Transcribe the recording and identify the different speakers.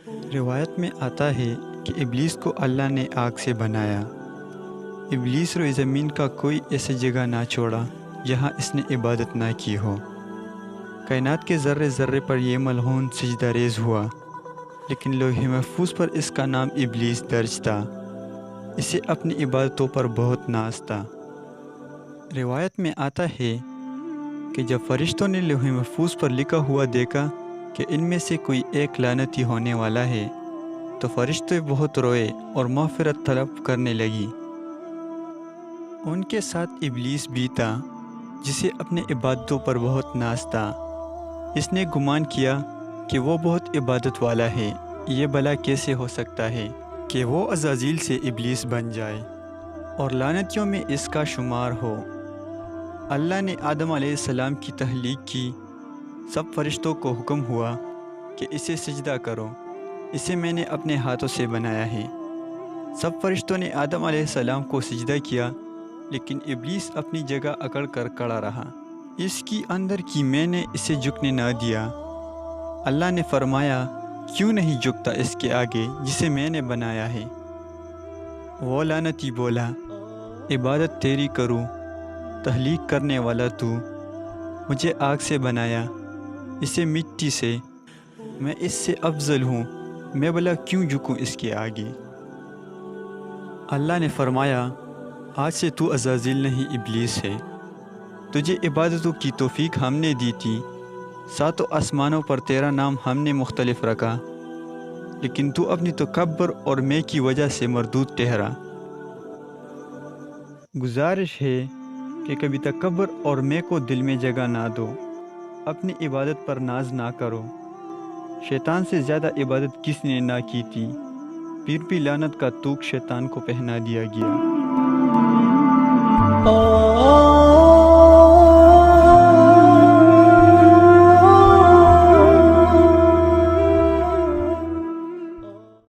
Speaker 1: روایت میں آتا ہے کہ ابلیس کو اللہ نے آگ سے بنایا۔ ابلیس روئے زمین کا کوئی ایسی جگہ نہ چھوڑا جہاں اس نے عبادت نہ کی ہو۔ کائنات کے ذرے ذرے پر یہ ملعون سجدہ ریز ہوا، لیکن لوح محفوظ پر اس کا نام ابلیس درج تھا۔ اسے اپنی عبادتوں پر بہت ناز تھا۔ روایت میں آتا ہے کہ جب فرشتوں نے لوح محفوظ پر لکھا ہوا دیکھا کہ ان میں سے کوئی ایک لعنتی ہونے والا ہے، تو فرشتے بہت روئے اور مغفرت طلب کرنے لگی۔ ان کے ساتھ ابلیس بھی تھا، جسے اپنے عبادتوں پر بہت ناز تھا۔ اس نے گمان کیا کہ وہ بہت عبادت والا ہے، یہ بھلا کیسے ہو سکتا ہے کہ وہ عزازیل سے ابلیس بن جائے اور لعنتیوں میں اس کا شمار ہو۔ اللہ نے آدم علیہ السلام کی تخلیق کی۔ سب فرشتوں کو حکم ہوا کہ اسے سجدہ کرو، اسے میں نے اپنے ہاتھوں سے بنایا ہے۔ سب فرشتوں نے آدم علیہ السلام کو سجدہ کیا، لیکن ابلیس اپنی جگہ اکڑ کر کھڑا رہا۔ اس کی اندر کی میں نے اسے جھکنے نہ دیا۔ اللہ نے فرمایا، کیوں نہیں جھکتا اس کے آگے جسے میں نے بنایا ہے؟ وہ لعنتی بولا، عبادت تیری کروں، تخلیق کرنے والا تو، مجھے آگ سے بنایا، اسے مٹی سے، میں اس سے افضل ہوں، میں بھلا کیوں جھکوں اس کے آگے؟ اللہ نے فرمایا، آج سے تو عزازیل نہیں ابلیس ہے۔ تجھے عبادتوں کی توفیق ہم نے دی تھی، ساتوں آسمانوں پر تیرا نام ہم نے مختلف رکھا، لیکن تو اپنی تکبر اور میں کی وجہ سے مردود ٹھہرا۔ گزارش ہے کہ کبھی تکبر اور میں کو دل میں جگہ نہ دو، اپنی عبادت پر ناز نہ کرو۔ شیطان سے زیادہ عبادت کس نے نہ کی تھی، پھر بھی لعنت کا طوق شیطان کو پہنا دیا گیا۔